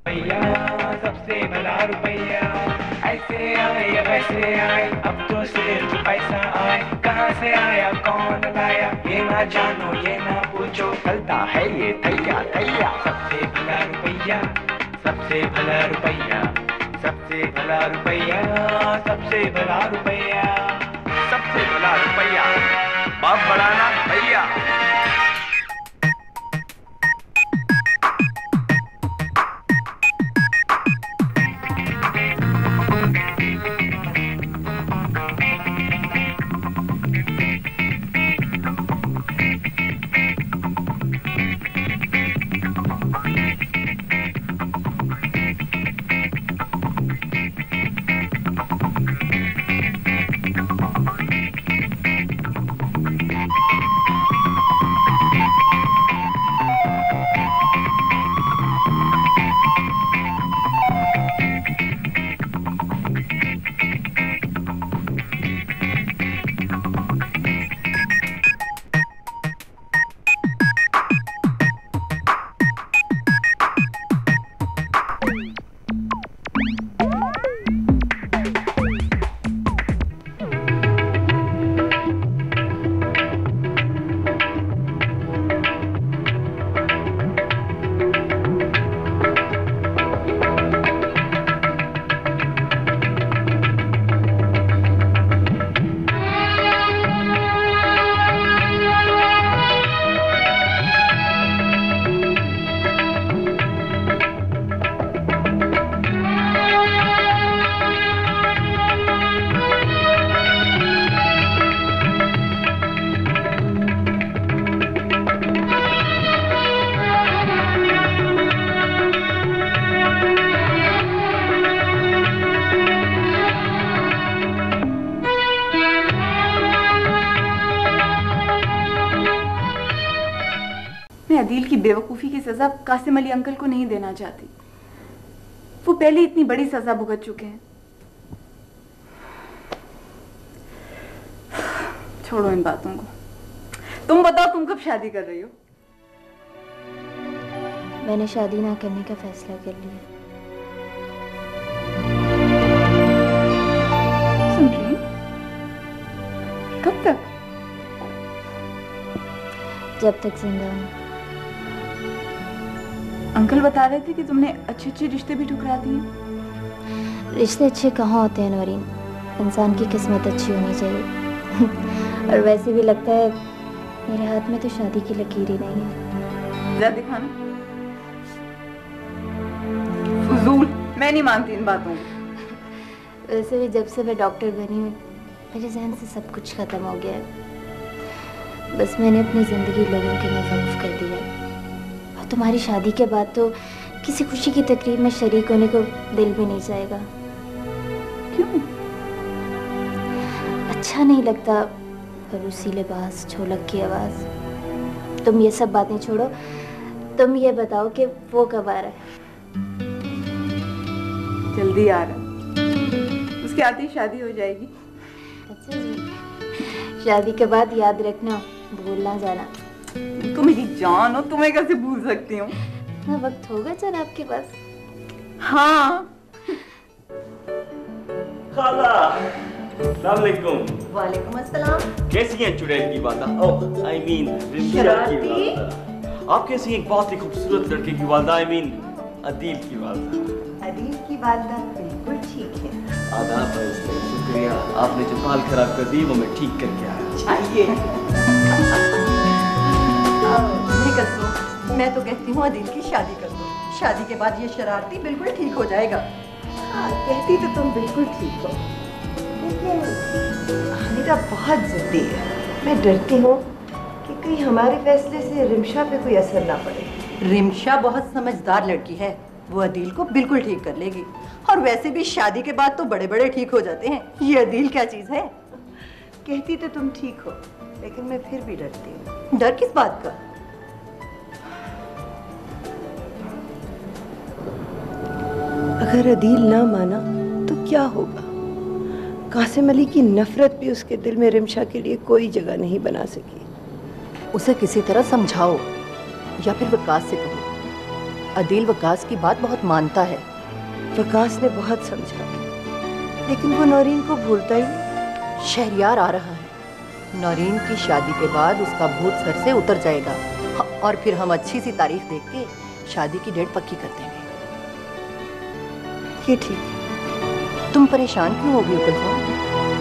रुपया सबसे भला रुपया, ऐसे आए या वैसे आए, अब तो सिर्फ पैसा आए, कहाँ से आया कौन लाया, ये ना जानो ये ना पूछो, चलता है ये थैया थैया। सबसे भला रुपया, सबसे भला रुपया, सबसे भला रुपया, सबसे भला रुपया, सबसे भला रुपया, बाप बढ़ाना भैया। अदील की बेवकूफ़ी की सज़ा कासिम अली अंकल को नहीं देना चाहती। वो पहले इतनी बड़ी सज़ा भुगत चुके हैं। छोड़ो इन बातों को। तुम बताओ, तुम कब शादी कर रही हो? मैंने शादी ना करने का फैसला कर लिया। सुन रही हो? कब तक? जब तक जिंदा हूं। अंकल बता रहे थे कि तुमने अच्छे अच्छे रिश्ते भी ठुकरा दिए। रिश्ते अच्छे कहाँ होते हैं नौरीन, इंसान की किस्मत अच्छी होनी चाहिए। और वैसे भी लगता है मेरे हाथ में तो शादी की लकीर ही नहीं है। जरा दिखाना। फजूल, मैं नहीं मानती इन बातों को। वैसे भी जब से मैं डॉक्टर बनी हूँ मेरे जहन से सब कुछ खत्म हो गया है। बस मैंने अपनी जिंदगी लोगों के लिए वक्फ कर दी है। तुम्हारी शादी के बाद तो किसी खुशी की तकरीब में शरीक होने को दिल भी नहीं चाहेगा। क्यों? अच्छा नहीं लगता रूसी लिबास, ढोलक की आवाज। तुम ये सब बातें छोड़ो, तुम ये बताओ कि वो कब आ रहा है? जल्दी आ रहा है। उसके आते ही शादी हो जाएगी। अच्छा जी, शादी के बाद याद रखना, भूल ना जाना। तो मेरी जान हो, तुम्हें कैसे भूल सकती हूँ? ना वक्त होगा चल आपके पास। हाँ। खाला, अस्सलामुअलैकुम। वालेकुम अस्सलाम। कैसी हैं चुड़ैल की वालदा? ओह आई मीन रिम्शा की वालदा। आप कैसी हैं एक बहुत ही खूबसूरत लड़के की वालदा? आई मीन अदील की वालदा। अदील की वालदा बिल्कुल ठीक है। आदाब है, शुक्रिया। आपने जो बाल खराब कर दी वो मैं ठीक करके आया। आइए। मैं तो कहती हूँ अदील की शादी कर दो। शादी के बाद ये शरारती बिल्कुल ठीक हो जाएगा। हाँ, कहती तो तुम बिल्कुल ठीक हो, लेकिन हामिदा बहुत जिद्दी है। मैं डरती हूँ कि कहीं हमारे फैसले से रिम्शा पे कोई असर ना पड़े। रिम्शा बहुत समझदार लड़की है, वो अदील को बिल्कुल ठीक कर लेगी। और वैसे भी शादी के बाद तो बड़े बड़े ठीक हो जाते हैं, ये अदील क्या चीज़ है। कहती तो तुम ठीक हो, लेकिन मैं फिर भी डरती हूँ। डर किस बात का? अगर अदील ना माना तो क्या होगा? कासिम अली की नफरत भी उसके दिल में रिम्शा के लिए कोई जगह नहीं बना सकी। उसे किसी तरह समझाओ या फिर वकास से कहो। अदील वकास की बात बहुत मानता है। वकास ने बहुत समझा, लेकिन वो नौरीन को भूलता ही नहीं। शहरियार आ रहा है। नौरीन की शादी के बाद उसका भूत सर से उतर जाएगा और फिर हम अच्छी सी तारीख देख के शादी की डेट पक्की कर देंगे। ये ठीक है। तुम परेशान क्यों हो गई हो कुलसुम?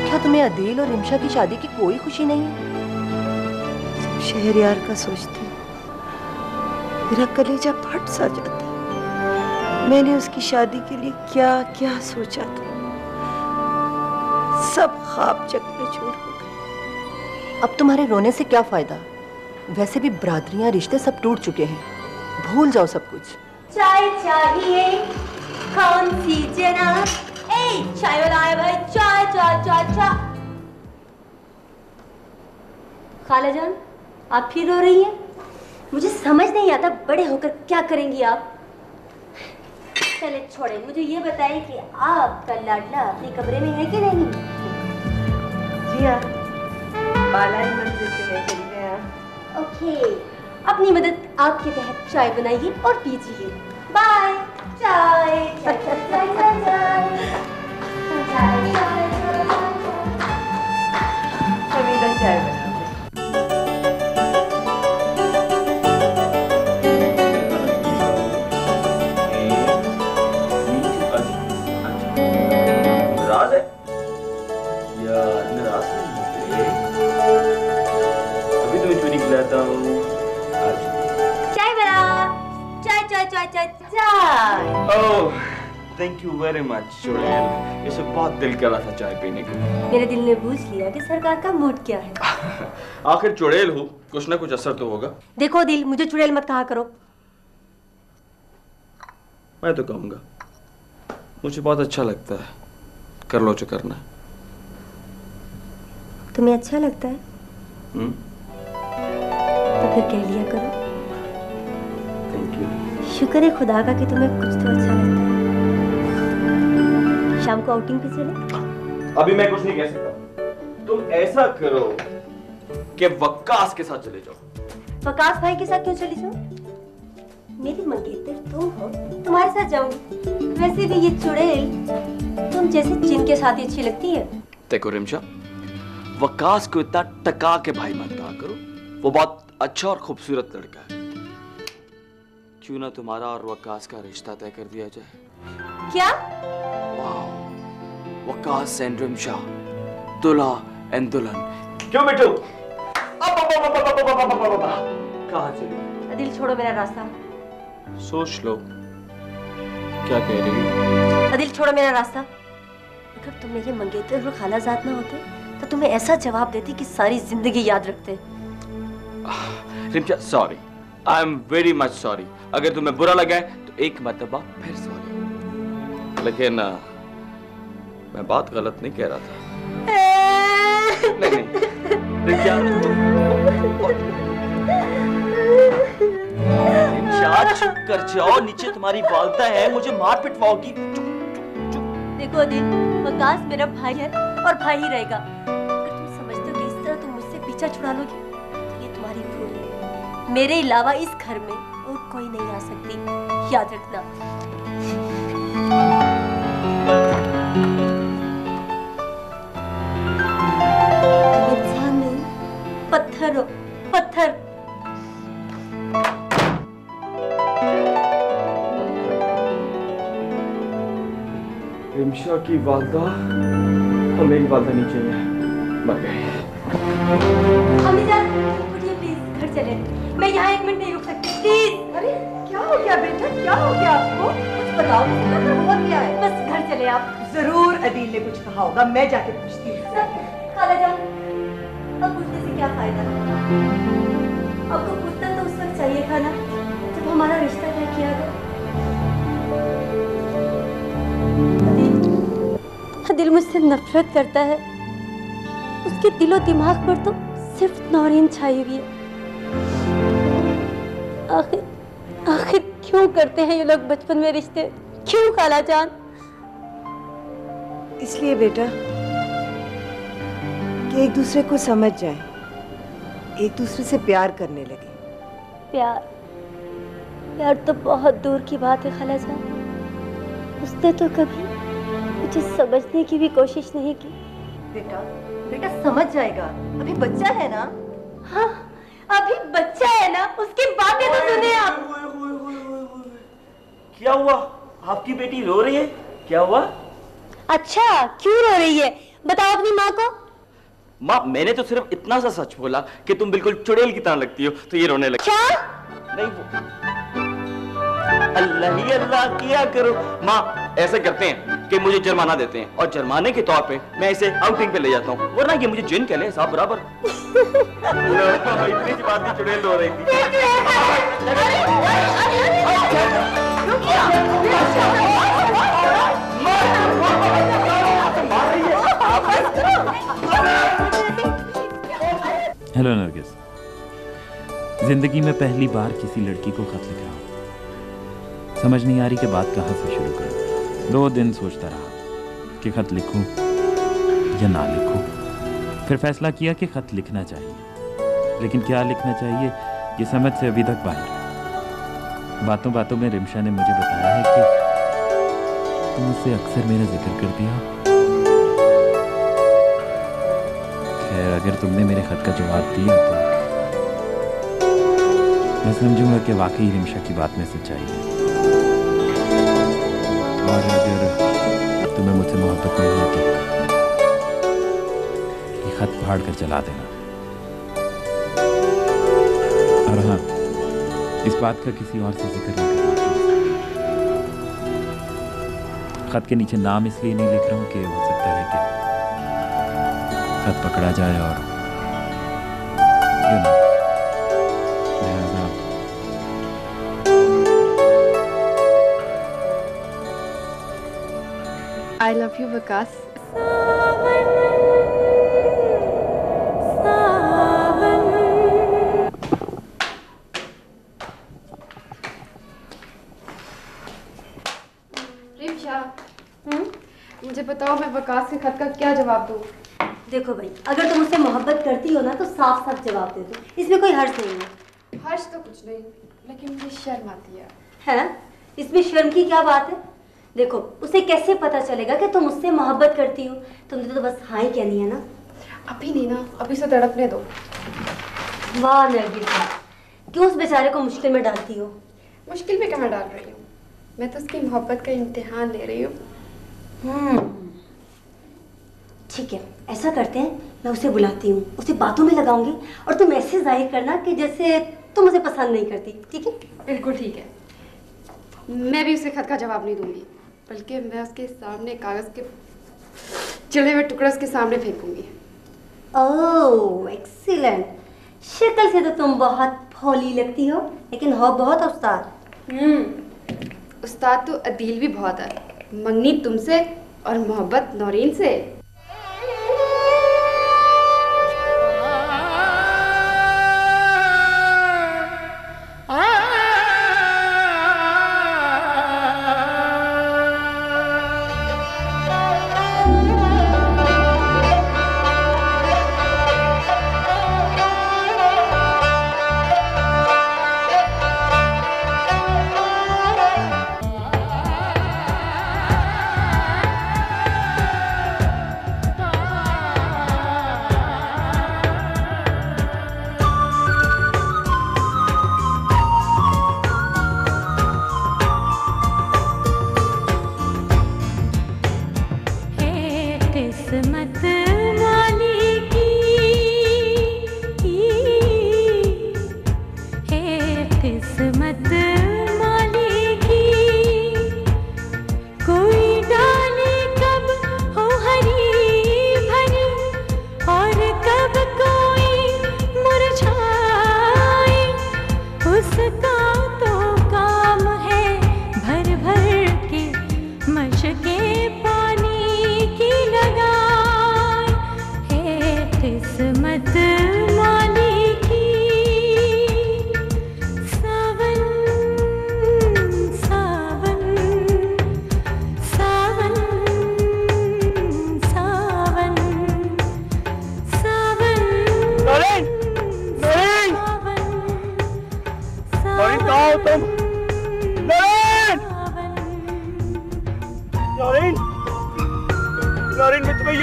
क्या तुम्हें अदील और रिमशा की शादी की कोई खुशी नहीं है? शहरयार का सोचती मेरा कलेजा फट सा जाता है। मैंने उसकी शादी के लिए क्या क्या सोचा था, सब ख्वाब चकनाचूर हो गए। अब तुम्हारे रोने से क्या फायदा? वैसे भी बरादरियां रिश्ते सब टूट चुके हैं, भूल जाओ सब कुछ। चाय चाहिए कौन सी जनाब? चाय वाला आया भाई, चाय चाय चाय चाय। खाला जान, आप फिर रो रही हैं? मुझे समझ नहीं आता बड़े होकर क्या करेंगी आप। चले छोड़े, मुझे ये बताइए कि आपका लाडला अपने कमरे में है कि नहीं? जी हाँ, बालाई मंजिल पे है, चली गए आप। ओके, अपनी मदद आपके तहत चाय बनाइए और पीजिए। बाय। चाय चाय चाय चाय चाय चाय चाय। हमीदा चाय बना। नाराज है या नाराज नहीं? अभी तो मैं चुनी खिलाता हूँ। चाय बना, चाय चाय चाय चाय चाय। ओह, थैंक यू वेरी मच चुड़ैल, इसे बहुत दिल कर रहा था चाय पीने के लिए। मेरे दिल ने पूछ लिया कि सरकार का मूड क्या है। आखिर चुड़ैल हो, कुछ ना कुछ असर तो होगा। देखो दिल, मुझे चुड़ैल मत कहा करो। मैं तो कहूँगा, मुझे बहुत अच्छा लगता है, कर लो जो करना है। तुम्हें अच्छा लगता है? तो फिर कह लिया करो। Thank you. शुक्र है खुदा का कि तुम्हें कुछ तो अच्छा लगता है। शाम को आउटिंग पे चले? अभी मैं कुछ नहीं कह सकता। तुम ऐसा करो कि वक्कास के साथ चले जाओ। वकास भाई के साथ क्यों चली जाऊं? मेरी मंगेतर तुम हो, तुम्हारे साथ जाऊंगी। वैसे भी ये चुड़ैल तुम जैसे जिन के साथ ही अच्छी लगती है। देखो रिमशा, वक्कास को इतना टका के भाई मत कहा करो, वो बहुत अच्छा और खूबसूरत लड़का है। क्यों ना तुम्हारा और वक्कास का रिश्ता तय कर दिया जाए? क्या? वक्कास एंड रिमशा, दुल्हा एंड दुल्हन। क्यों बेटू? कहाँ चली? दिल छोड़ो मेरा रास्ता। सोच लो क्या कह रही है। दिल छोड़ो मेरा रास्ता। अगर तुम मेरे मंगेतर और खालाजाद ना होते तो तुम्हें ऐसा जवाब देती कि सारी जिंदगी याद रखते। Rimsha, sorry, I am very much sorry. अगर तुम्हें बुरा लगा है तो एक मर्तबा फिर सॉरी, लेकिन मैं बात गलत नहीं कह रहा था। नहीं रिमशा, रिमशा चुप कर जाओ, नीचे तुम्हारी वालदा है, मुझे मार पिटवाओगी। देखो दिल, वकास मेरा भाई है और भाई ही रहेगा। अगर तुम समझते हो कि इस तरह तुम मुझसे पीछा छुड़ा लोगे तो ये तुम्हारी भूल है। मेरे अलावा इस घर में और कोई नहीं आ सकती, याद रखना। तुम इंसान नहीं, पत्थर हो, पत्थर। रिमशा की वालदा और मेरी वालदा नीचे है, मर गए। अम्मी जान, उठिए प्लीज, घर चले। मैं यहाँ 1 मिनट नहीं रुक सकती, प्लीज। अरे क्या हो गया बेटा, क्या हो गया आपको? कुछ बताओ, हुआ क्या है? बस घर चले आप। जरूर अदील ने कुछ कहा होगा, मैं जाके पूछती हूँ। खाला जान, अब पूछने से क्या फायदा? आपको पूछना तो उस वक्त चाहिए था ना, जब हमारा रिश्ता तय किया गया। दिल मुझसे नफरत करता है। उसके दिलो दिमाग पर तो सिर्फ नौरीन छाई हुई है। आखिर क्यों करते हैं ये लोग बचपन में रिश्ते? क्यों खाला जान? इसलिए बेटा कि एक दूसरे को समझ जाए, एक दूसरे से प्यार करने लगे। प्यार? प्यार तो बहुत दूर की बात है खालाजान। उसने तो कभी मुझे समझने की भी कोशिश नहीं की। बेटा बेटा समझ जाएगा, अभी बच्चा है ना। हाँ, अभी बच्चा है ना, उसकी बातें तो सुने आप। क्या हुआ? आपकी बेटी रो रही है? क्या हुआ? अच्छा, क्यों रो रही है? बताओ अपनी माँ को। माँ, मैंने तो सिर्फ इतना सा सच बोला कि तुम बिल्कुल चुड़ैल की तरह लगती हो, तो ये रोने लगी। क्या? नहीं वो अल्लाह ही अल्लाह किया करो। माँ, ऐसे करते हैं कि मुझे जुर्माना देते हैं और जुर्माने के तौर पे मैं इसे आउटिंग पे ले जाता हूँ, वरना ये मुझे जिन कह ले साहब बराबर। इतनी सी बात की चुड़ैल रो रही थी। हेलो नरगिस, जिंदगी में पहली बार किसी लड़की को खत लिख रहा हूँ। समझ नहीं आ रही कि बात कहाँ से शुरू करूँ। 2 दिन सोचता रहा कि खत लिखूं या ना लिखूं। फिर फैसला किया कि खत लिखना चाहिए, लेकिन क्या लिखना चाहिए ये समझ से अभी तक बाहर है। बातों बातों में रिमशा ने मुझे बताया है कि तुम उससे अक्सर मेरा जिक्र करती हो। खैर, अगर तुमने मेरे खत का जवाब दिया तो मैं समझूंगा कि वाकई रिमशा की बात में सच्चाई है। और अगर तुम्हें मुझसे मोहब्बत नहीं है तो ये खत फाड़ कर चला देना। और हाँ, इस बात का किसी और से जिक्र नहीं करना। खत के नीचे नाम इसलिए नहीं लिख रहा हूँ कि हो सकता है कि खत पकड़ा जाए और लिहाजा I love you, विकास। रिमशा, मुझे बताओ मैं विकास के खत का क्या जवाब दूँ? देखो भाई, अगर तुम उससे मोहब्बत करती हो ना तो साफ साफ जवाब दे दो, इसमें कोई हर्ष नहीं है। हर्ष तो कुछ नहीं, लेकिन मुझे शर्म आती है। हैं? इसमें शर्म की क्या बात है? देखो, उसे कैसे पता चलेगा कि तुम उससे मोहब्बत करती हो? तुमने तो बस हाँ ही कहनी है ना। अभी नहीं ना, अभी से तड़पने दो। वाह नरगिस, क्यों उस बेचारे को मुश्किल में डालती हो? मुश्किल में कहाँ डाल रही हूँ, मैं तो उसकी मोहब्बत का इम्तिहान ले रही हूँ। ठीक है, ऐसा करते हैं, मैं उसे बुलाती हूँ, उसे बातों में लगाऊंगी और तुम ऐसे जाहिर करना कि जैसे तुम उसे पसंद नहीं करती। ठीक है? बिल्कुल ठीक है। मैं भी उसे खत का जवाब नहीं दूंगी, बल्कि मैं उसके सामने कागज के चिड़े हुए टुकड़े उसके सामने फेंकूंगी। ओह एक्सीलेंट, शक्ल से तो तुम बहुत भोली लगती हो, लेकिन हो बहुत उस्ताद। उस्ताद तो अदील भी बहुत है, मंगनी तुमसे और मोहब्बत नौरीन से।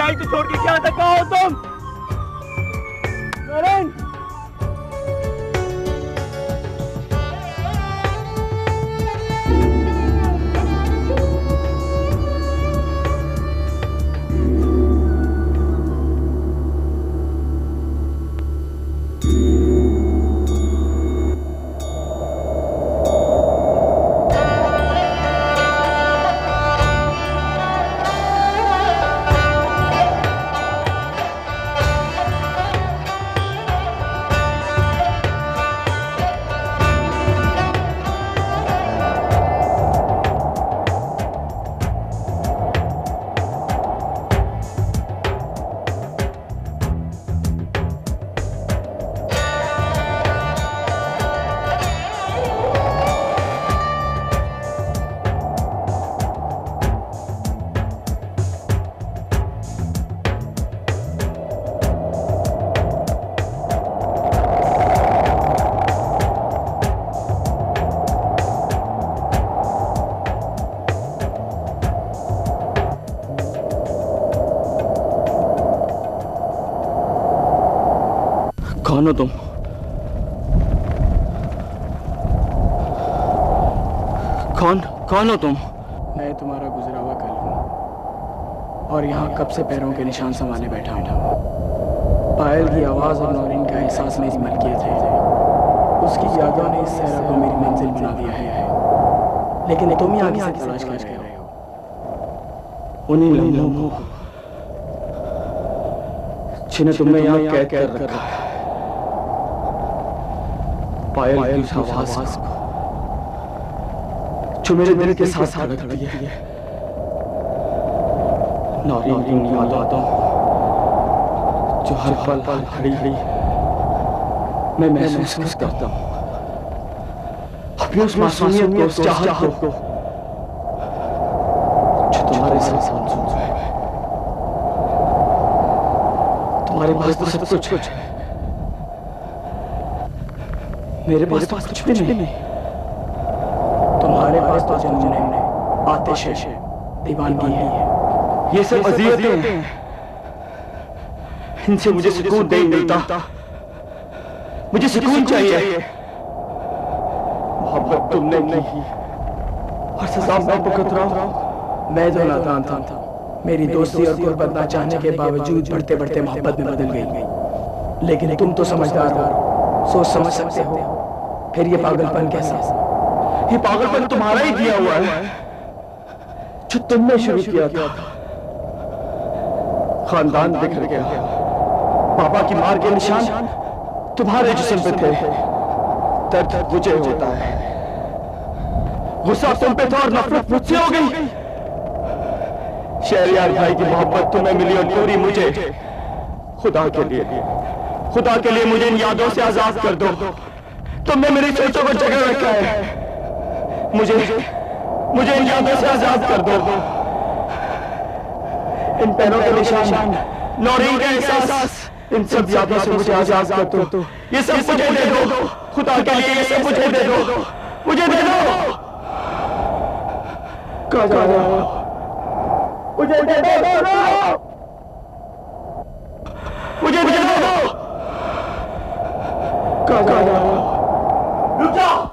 आई तो छोड़ के क्या तक हो तुम? नौरीन! कौन हो तुम? कौन हो तुम? मैं तुम्हारा गुजरा हुआ कल हूँ और यहाँ कब से पैरों के निशान संभाले बैठा हूँ। पायल की आवाज़ और नौरीन का एहसास मेरी मलकियत है। उसकी यादों ने इस सहरा को मेरी मंजिल बना दिया है। लेकिन तुम यहाँ किसे तलाश कर रहे हो? उन्हीं लम्हों को जिन्हें तुमने यहाँ कैद कर रखा है। पायल की आवाज़ को जो मेरे दिल के साथ धड़कती है। नौरीन की यादों जो हर पल खड़ी मैं महसूस करता हूँ। अपनी उस मासूमियत को, उस चाहत को जो तुम्हारे साथ मंसूब है। तुम्हारे पास तो सब कुछ है, मेरे पास कुछ भी नहीं। तुम्हारे पास तो जुनून है, आतिश है, दीवानगी है, ये सब अज़ियतें हैं। इनसे मुझे सुकून नहीं मिलता। मुझे सुकून चाहिए। मोहब्बत तुमने की और सजा मैं भुगत रहा हूँ। मैं जो नादान था, मेरी दोस्ती और गुर्बत ना चाहने के बावजूद बढ़ते बढ़ते मोहब्बत में बदल गई। लेकिन तुम तो समझदार हो, सोच समझ सकते हो। फिर ये पागलपन कैसा? ये पागलपन तुम्हारा ही किया हुआ है जो तुमने शुरू किया था। खानदान बिखर गया, पापा की मार के निशान तुम्हारे जिस्म पे थे। दर्द मुझे होता है, गुस्सा तुम पे था और नफरत मुझसे हो गई। शहरियार भाई की मोहब्बत तुम्हें मिली और पूरी मुझे। खुदा के लिए मुझे इन यादों से आजाद कर दो। तुमने मेरी सोचों को जगह रखा है। मुझे इन यादों से आजाद कर दो। इन पैरों के निशान, नौरीन का एहसास, इन सब यादों से मुझे आजाद कर दो। ये सब मुझे दे दो। खुदा के लिए ये सब मुझे दे दो। मुझे दे दो। कहाँ जा रहे हो? मुझे दे दो। मुझे दे दो। कहाँ जा रहे हो? रुक जाओ।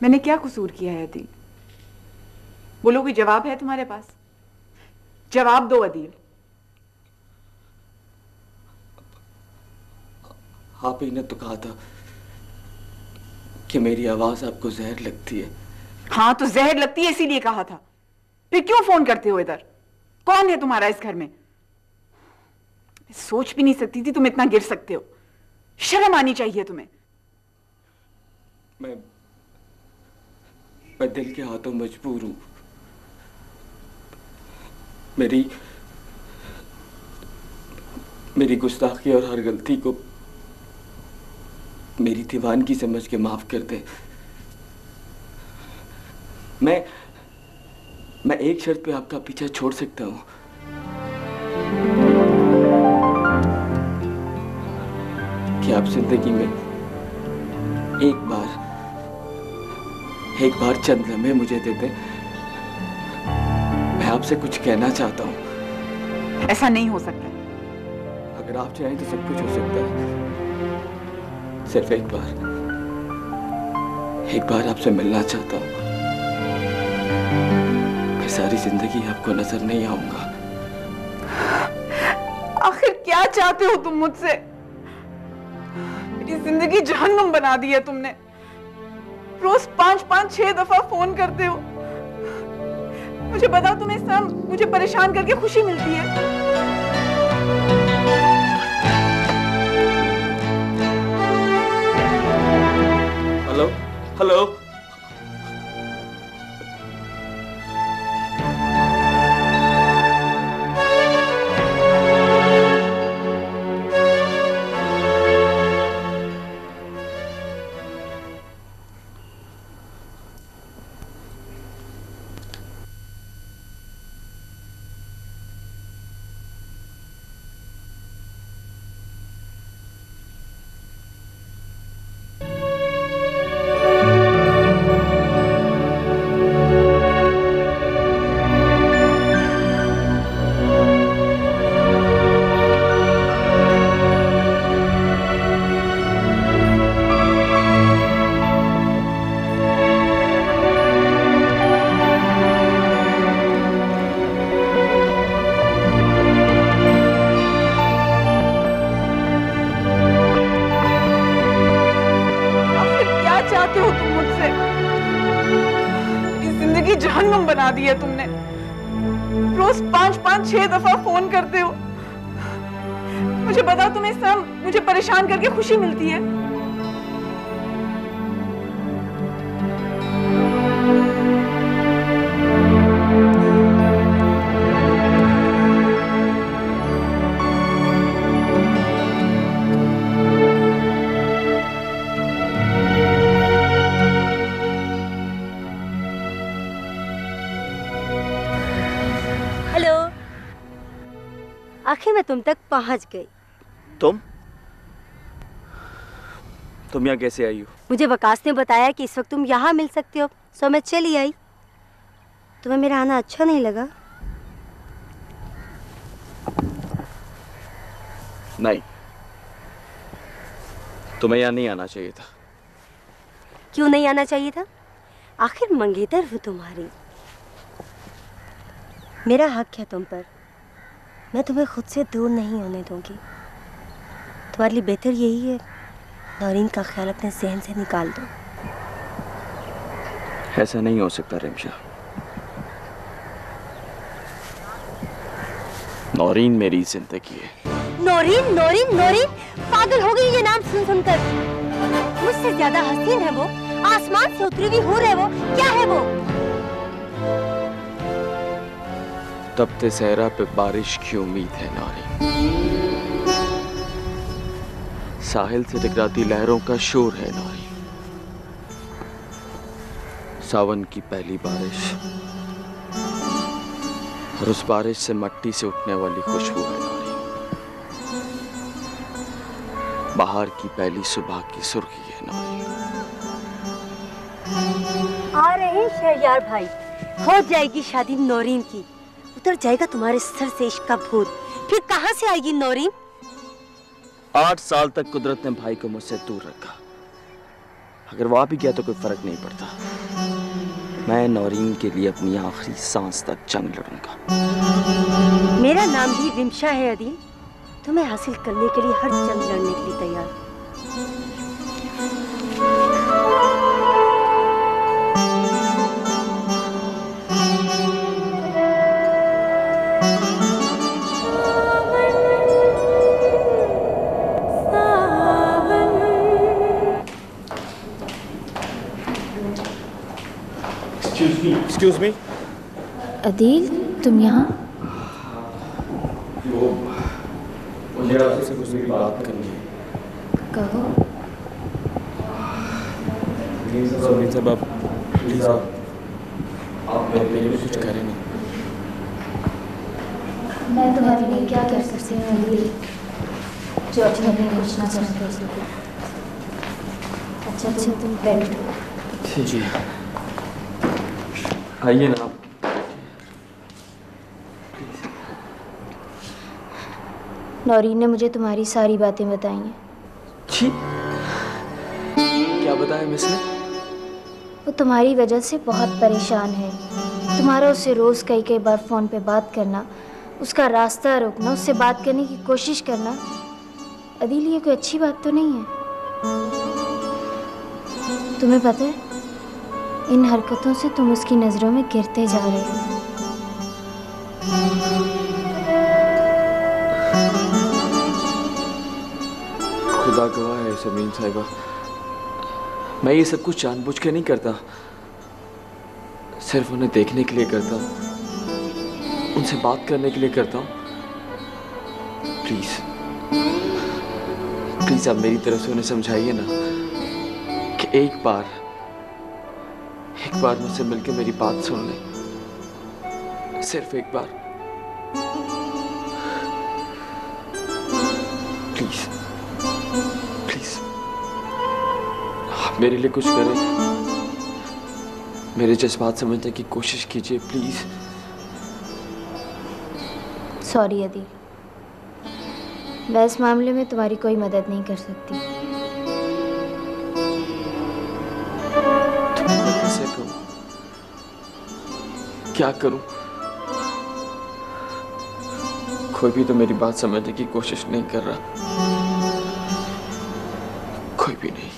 मैंने क्या कसूर किया है अदील? बोलो, कोई जवाब है तुम्हारे पास? जवाब दो अदील। आप ही ने तो कहा था कि मेरी आवाज आपको जहर लगती है। हाँ, तो जहर लगती है इसीलिए कहा था। फिर क्यों फोन करते हो इधर? कौन है तुम्हारा इस घर में? सोच भी नहीं सकती थी तुम इतना गिर सकते हो। शर्म आनी चाहिए तुम्हें। मैं दिल के हाथों मजबूर हूं। मेरी गुस्ताखी और हर गलती को मेरी दीवानगी समझ के माफ कर दे। मैं एक शर्त पे आपका पीछा छोड़ सकता हूं। कि आप जिंदगी में एक बार चंद लम्हे मुझे दे दें। मैं आपसे कुछ कहना चाहता हूं। ऐसा नहीं हो सकता। अगर आप चाहें तो सब कुछ हो सकता है। सिर्फ एक बार आपसे मिलना चाहता हूं। मैं सारी जिंदगी आपको नजर नहीं आऊंगा। आखिर क्या चाहते हो तुम मुझसे? मेरी जिंदगी जहन्नुम बना दी है तुमने। रोज 5-5-6 दफा फोन करते हो। मुझे बताओ, तुम्हें सब मुझे परेशान करके खुशी मिलती है? हेलो हेलो, जहन्नुम बना दी है तुमने। रोज 5-5-6 दफा फोन करते हो। मुझे बताओ, तुम्हें सब मुझे परेशान करके खुशी मिलती है? आखिर मैं तुम तक पहुंच गई। तुम यहाँ कैसे आई हो? मुझे वकास ने बताया कि इस वक्त तुम यहाँ मिल सकते हो, सो मैं चली आई। तुम्हें मेरा आना अच्छा नहीं लगा? नहीं, तुम्हें यहाँ नहीं आना चाहिए था। क्यों नहीं आना चाहिए था? आखिर मंगेतर हूँ तुम्हारी। मेरा हक है तुम पर। मैं तुम्हें खुद से दूर नहीं होने दूंगी। तुम्हारे लिए बेहतर यही है नौरीन का ख्याल अपने जहन से निकाल दो। ऐसा नहीं हो सकता रिमशा। नौरीन मेरी जिंदगी है। नौरीन नौरीन नौरीन, पागल हो गई ये नाम सुन सुनकर। मुझसे ज्यादा हसीन है वो, आसमान से उतरी हुई हूर है वो। क्या है वो? तपते सहरा पे बारिश की उम्मीद है नौरीन। साहिल से टकराती लहरों का शोर है नौरीन। सावन की पहली बारिश और उस बारिश से मिट्टी से उठने वाली खुशबू है नौरीन। बाहर की पहली सुबह की सुर्खी है नौरीन। आ रहे शहरयार भाई, हो जाएगी शादी नौरीन की। उतर जाएगा तुम्हारे सर से इश्क का भूत। फिर कहां से आएगी नौरीन? 8 साल तक कुदरत ने भाई को मुझसे दूर रखा। अगर वो आ भी गया तो कोई फर्क नहीं पड़ता। मैं नौरीन के लिए अपनी आखिरी सांस तक जंग लड़ूंगा। मेरा नाम भी रिमशा है अदील। तुम्हें हासिल करने के लिए हर जंग लड़ने के लिए तैयार। Excuse me. अदील, तुम यहाँ? मुझे आपसे कुछ बात करनी है। कहो। प्लीज साहब, आप प्लीज आप मेरे लिए कुछ करें नहीं। मैं तुम्हारे लिए क्या कर सकती हूँ अदील, जो अपने लिए कुछ ना कर सके। अच्छा तुम बैठो। जी आइए ना। नौरीन ने मुझे तुम्हारी सारी बातें बताई हैं। जी क्या बताया मिस ने? वो तुम्हारी वजह से बहुत परेशान है। तुम्हारा उससे रोज कई बार फोन पे बात करना, उसका रास्ता रोकना, उससे बात करने की कोशिश करना, अदील ये कोई अच्छी बात तो नहीं है। तुम्हें पता है, इन हरकतों से तुम उसकी नजरों में गिरते जा रहे हो। खुदा गवाह है समीन साहिबा, मैं ये सब कुछ जानबूझ के नहीं करता, सिर्फ उन्हें देखने के लिए करता हूँ, उनसे बात करने के लिए करता हूँ। प्लीज प्लीज आप मेरी तरफ से उन्हें समझाइए ना कि एक बार मुझसे मिलकर मेरी बात सुन ले, सिर्फ एक बार। प्लीज प्लीज आप मेरे लिए कुछ करें, मेरे जज्बात समझने की कोशिश कीजिए प्लीज। सॉरी अदील, मैं इस मामले में तुम्हारी कोई मदद नहीं कर सकती। क्या करूं? कोई भी तो मेरी बात समझने की कोशिश नहीं कर रहा, कोई भी नहीं।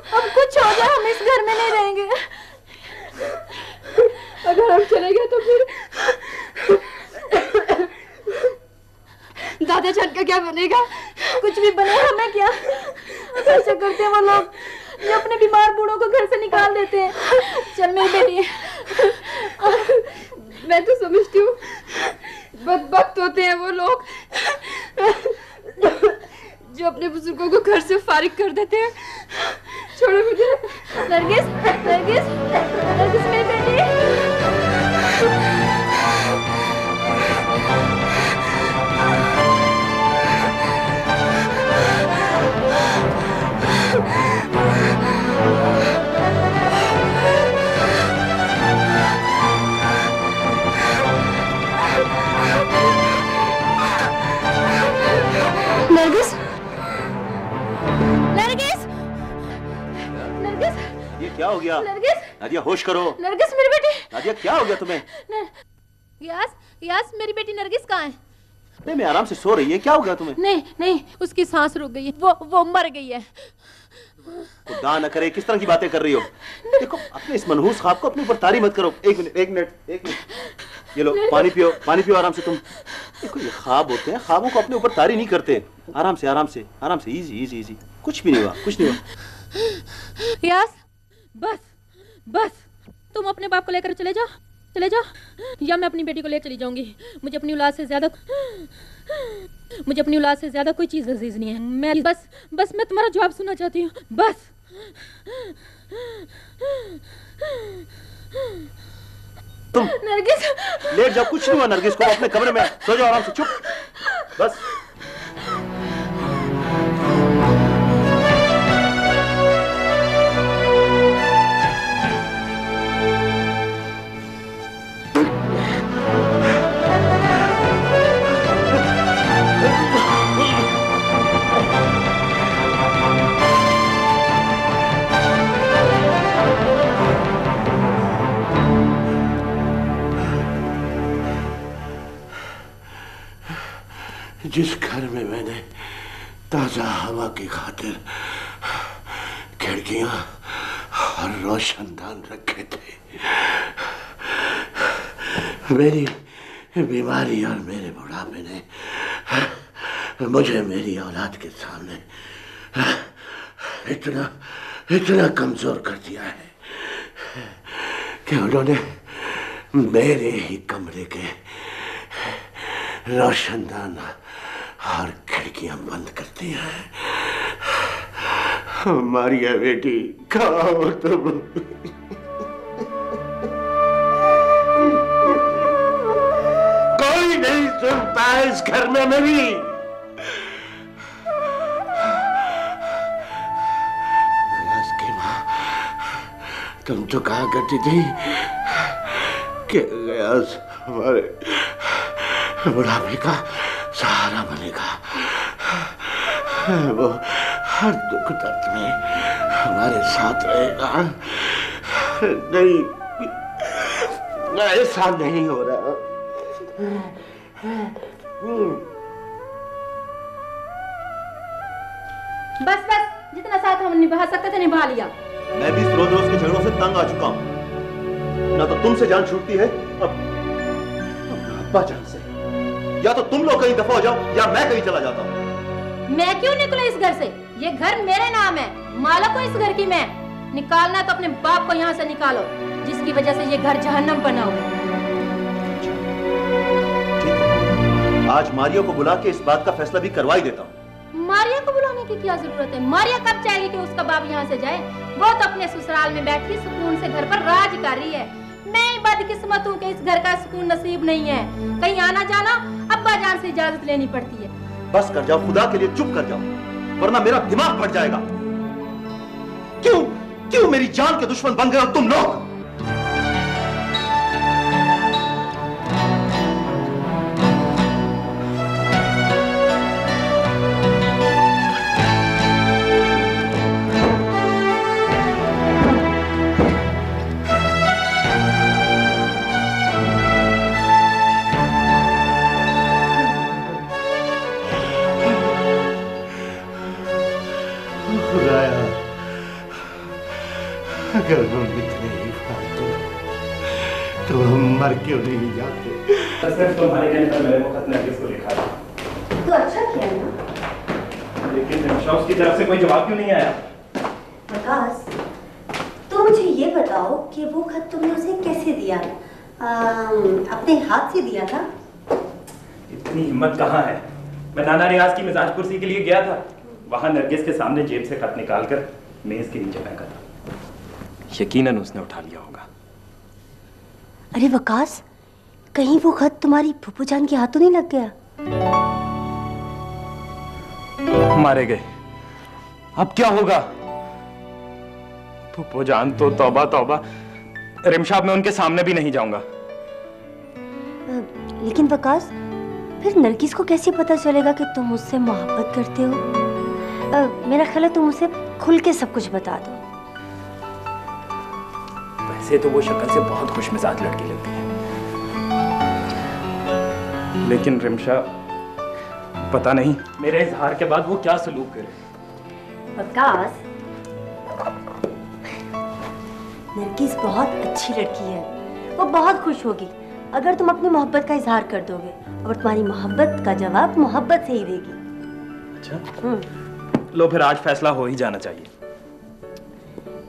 अब कुछ हो जाए, हम इस घर में नहीं रहेंगे। अगर हम चले गए तो फिर दादा जान का क्या बनेगा? कुछ भी बने, हमें क्या? ऐसा करते हैं वो लोग, ये अपने बीमार बूढ़ों को घर से निकाल देते हैं। चल मेरी बेटी, मैं तो समझती हूँ बदबख्त होते हैं वो लोग जो अपने बुजुर्गों को घर से फारिग कर देते हैं। छोड़ो मुझे। नरगिस, नरगिस, नरगिस मेरी बेटी। नरगिस, नरगिस, नरगिस, ये क्या हो गया? नरगिस, नादिया होश करो। नरगिस मेरी बेटी। नादिया क्या हो गया तुम्हें? यास, यास मेरी बेटी नरगिस कहाँ है? नहीं, मैं आराम से सो रही है, क्या हो गया तुम्हें? नहीं नहीं, उसकी सांस रुक गई है, वो मर गई है। खुदा न करे, किस तरह की बातें कर रही हो? देखो, अपने इस मनहूस ख्वाब को अपने ऊपर तारी मत करो। एक मिनट, एक मिनट, एक मिनट। ये लो, पानी पियो आराम से तुम। देखो ये ख्वाब होते हैं, ख्वाबों को अपने ऊपर तारी नहीं करते। आराम से आराम से आराम से, इजी इजी इजी, कुछ भी नहीं हुआ, कुछ नहीं हुआ। रियाज बस बस, तुम अपने बाप को लेकर चले जाओ, चले जाओ, या मैं अपनी बेटी को ले चली जाऊंगी। मुझे अपनी औलाद से ज्यादा कोई चीज अजीज नहीं है। मैं बस मैं तुम्हारा जवाब सुनना चाहती हूँ, बस। तुम नरगिस लेट जाओ, कुछ नहीं हुआ नरगिस को, अपने कमरे में सो जाओ आराम से, चुप बस। जिस घर में मैंने ताजा हवा की खातिर खिड़कियां और रोशनदान रखे थे, मेरी बीमारी और मेरे बुढ़ापे ने मुझे मेरी औलाद के सामने इतना कमजोर कर दिया है कि उन्होंने मेरे ही कमरे के रोशनदान और खिड़कियां बंद कर दी है। मारिया बेटी, कहाँ हो तुम? कोई नहीं सुनता इस घर में मेरी। की माँ, तुम तो कहा करती थी कि गयास हमारे बुढ़ापे का सहारा बनेगा, वो हर दुख दर्द में हमारे साथ रहेगा। नहीं, ऐसा नहीं हो रहा। बस बस, जितना साथ हम निभा सकते थे निभा लिया। मैं भी रोज रोज के झगड़ों से तंग आ चुका हूँ। ना तो तुमसे जान छूटती है, अब अब्बा जान से। या तो तुम लोग कहीं दफा हो जाओ या मैं कहीं चला जाता हूँ। मैं क्यों निकलूं इस घर से? ये घर मेरे नाम है, मालिक हूं इस घर की मैं। निकालना तो अपने बाप को यहाँ से निकालो, जिसकी वजह से ये घर जहन्नम बना हुआ है। आज मारिया को बुला के इस बात का फैसला भी करवा ही देता हूँ। मारिया को बुलाने की क्या जरूरत है? मारिया कब चाहेगी कि उसका बाप यहाँ से जाए? वो तो अपने ससुराल में बैठी सुकून से घर पर राज कर रही है। मैं बदकिस्मत हूँ कि इस घर का सुकून नसीब नहीं है। कहीं आना जाना अब्बा जान से इजाजत लेनी पड़ती है। बस कर जाओ, खुदा के लिए चुप कर जाओ, वरना मेरा दिमाग फट जाएगा। क्यों मेरी जान के दुश्मन बन गए हो तुम लोग? अगर हम इतने ही फालतू तो हम मर क्यों नहीं जाते? सिर्फ तुम्हारे कहने पर मैंने वो खत नरगिस को लिखा था। तो अच्छा किया ना। लेकिन रिमशा उसकी तरफ से कोई जवाब क्यों नहीं आया? विकास, तो मुझे ये बताओ कि वो खत तुमने उसे कैसे दिया? अपने हाथ से दिया था? इतनी हिम्मत कहाँ है? मैं नाना रियाज की मिजाज कुर्सी के लिए गया था, वहां नरगिस के सामने जेब से खत निकालकर मेज के नीचे फेंका था। यकीनन उसने उठा लिया होगा। अरे वकास, कहीं वो खत तुम्हारी फूफू जान के हाथों नहीं लग गया? मारे गए, अब क्या होगा? फूफू जान तो तौबा तौबा, रिमशा मैं उनके सामने भी नहीं जाऊंगा। लेकिन वकास, फिर नरगिस को कैसे पता चलेगा कि तुम उससे मोहब्बत करते हो? मेरा ख्याल है तुम उसे खुल के सब कुछ बता दो। वैसे तो वो शक्ल से बहुत खुशमिजाज लड़की लगती है, लेकिन रिमशा पता नहीं मेरे इजहार के बाद वो क्या सलूक करे। वकास, नरगिस बहुत अच्छी लड़की है, वो बहुत खुश होगी। अगर तुम अपनी मोहब्बत का इजहार कर दोगे और तुम्हारी मोहब्बत का जवाब मोहब्बत से ही देगी। अच्छा लो फिर आज फैसला हो ही जाना चाहिए।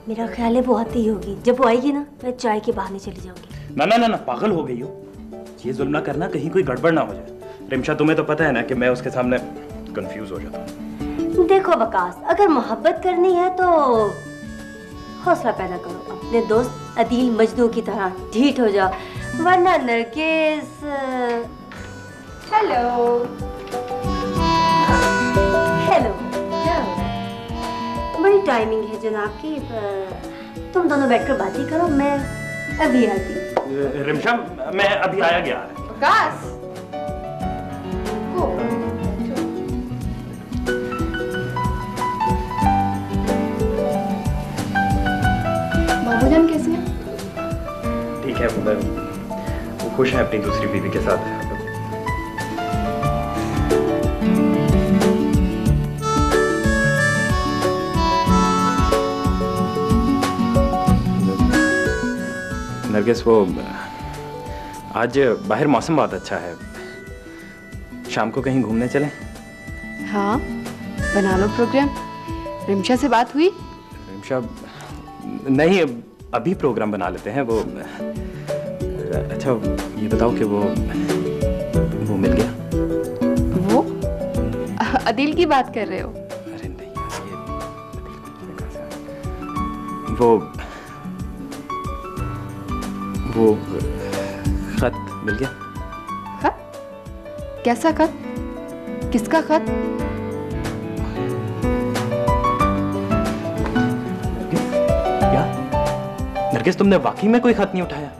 मेरा ख्याल है वो आती ही होगी। जब वो आएगी ना मैं चाय के बहाने चली जाऊंगी। ना ना ना ना पागल हो गई हो, ये जुल्म ना करना, कहीं कोई गड़बड़ ना हो जाए। रिमशा तुम्हें तो पता है ना कि मैं उसके सामने कंफ्यूज हो जाता हूँ। देखो वकास, अगर मोहब्बत करनी है तो हौसला पैदा करो, अपने दोस्त अदील मजनू की तरह ढीठ हो जाओ, वरना नरगिस। हेलो हेलो, बड़ी टाइमिंग है जनाब की। तुम दोनों बैठकर बातें करो, मैं अभी आती। रिमशा मैं अभी आया गया। वकास बाबूजान कैसे हैं? ठीक है, वो खुश है अपनी दूसरी बीवी के साथ। नरगिस वो आज बाहर मौसम बहुत अच्छा है, शाम को कहीं घूमने चलें? हाँ बना लो प्रोग्राम। रिमशा से बात हुई? रिमशा नहीं, अभी प्रोग्राम बना लेते हैं। वो अच्छा ये बताओ कि वो मिल गया? वो अदिल की बात कर रहे हो? अरे नहीं ये वो खत मिल गया। खत? कैसा खत? किसका खत? नरगिस तुमने वाकई में कोई खत नहीं उठाया?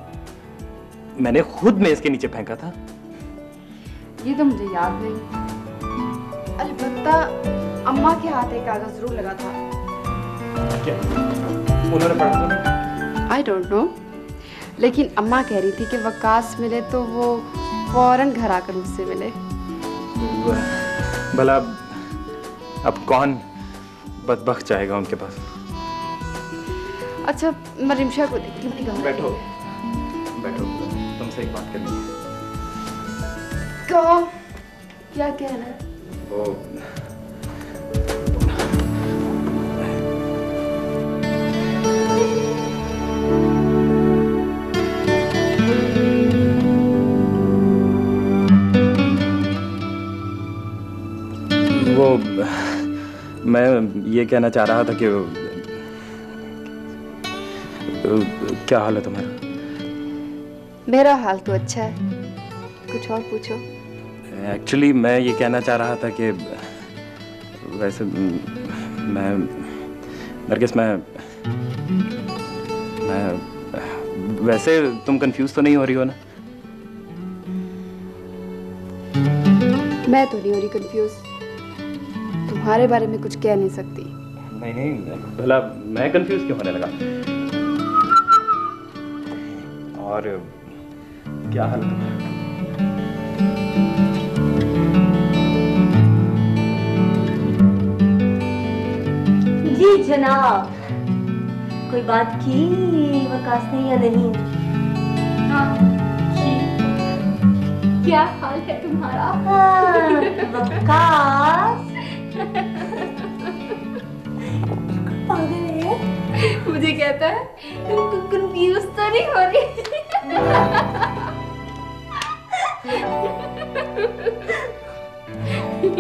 मैंने खुद मेज के नीचे फेंका था। ये तो मुझे याद नहीं, अलबत्ता अम्मा के हाथ एक कागज जरूर लगा था। क्या उन्होंने पढ़ा तो नहीं? आई डोंट नो, लेकिन अम्मा कह रही थी कि वकास मिले तो वो फौरन घर आकर मुझसे मिले। भला अब कौन बदबख्त जाएगा उनके पास? अच्छा मैं रिमशा को देखती हूँ। बैठो बैठो, तुमसे एक बात करनी है। कहो, क्या कहना है? वो मैं ये कहना चाह रहा था कि क्या हाल है तुम्हारा? मेरा हाल तो अच्छा है, कुछ और पूछो। एक्चुअली मैं ये कहना चाह रहा था कि वैसे मैं नरगिस मैं वैसे तुम कंफ्यूज तो नहीं हो रही हो ना? मैं तो नहीं हो रही कंफ्यूज, तुम्हारे बारे में कुछ कह नहीं सकती। नहीं नहीं, भला मैं कंफ्यूज क्यों होने लगा? और क्या हाल है? जी जनाब, कोई बात की वकास ने या नहीं? हाँ जी, क्या हाल है तुम्हारा? वकास पागल है, मुझे कहता है तुम कंफ्यूज तो नहीं हो रही?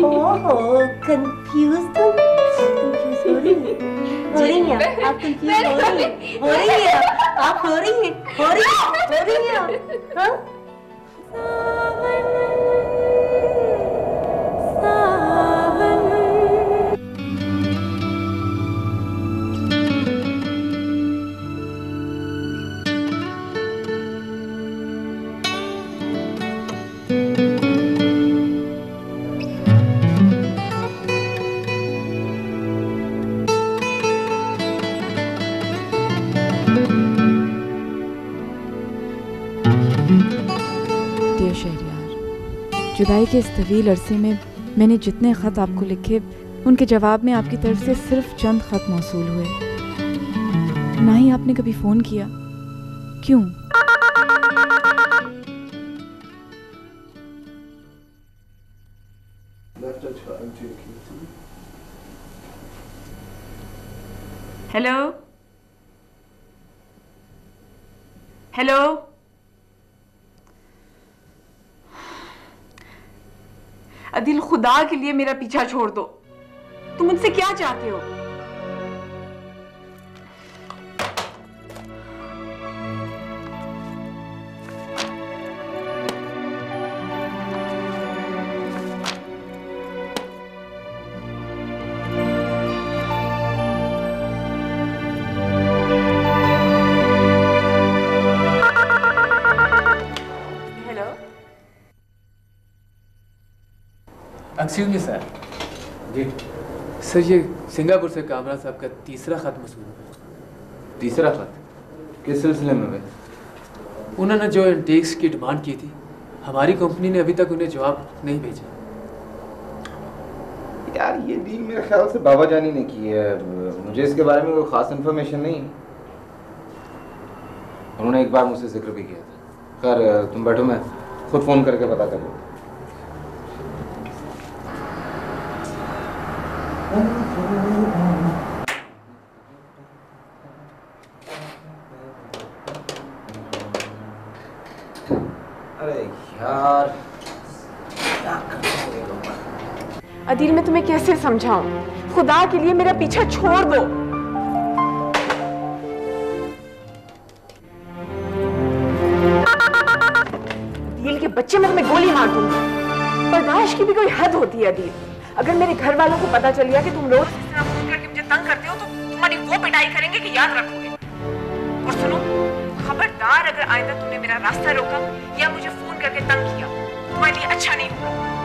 ओहो कंफ्यूज हो रही है? हो रही है आप? कंफ्यूज हो रही है आप? हो रही है? हाँ? जुदाई के इस तवील अरसे में मैंने जितने ख़त आपको लिखे, उनके जवाब में आपकी तरफ से सिर्फ चंद ख़त मौसूल हुए। ना ही आपने कभी फ़ोन किया। क्यों? हेलो हेलो, अदिल खुदा के लिए मेरा पीछा छोड़ दो। तुम मुझसे क्या चाहते हो? Excuse me sir. जी सर, ये सिंगापुर से कामरान साहब का तीसरा खत मसूल है। तीसरा खत किस सिलसिले में भाई? उन्होंने जो इंटेक्स की डिमांड की थी, हमारी कंपनी ने अभी तक उन्हें जवाब नहीं भेजा। यार ये डील मेरे ख्याल से बाबा जानी ने की है, मुझे इसके बारे में कोई खास इन्फॉर्मेशन नहीं। उन्होंने एक बार मुझसे जिक्र भी किया था। खैर तुम बैठो, मैं खुद फोन करके पता कर लूँ। अरे यार अदिल, मैं तुम्हें कैसे समझाऊं? खुदा के लिए मेरा पीछा छोड़ दो। अदिल के बच्चे, मैं तुम्हें गोली मार दूंगी। बर्दाश्त की भी कोई हद होती है अदिल। अगर मेरे घर वालों को पता चल गया कि तुम रोज इस तरह फोन करके मुझे तंग करते हो तो तुम्हारी वो पिटाई करेंगे कि याद रखोगे। और सुनो, खबरदार अगर आइंदा तुमने मेरा रास्ता रोका या मुझे फोन करके तंग किया, तुम्हारे लिए अच्छा नहीं होगा।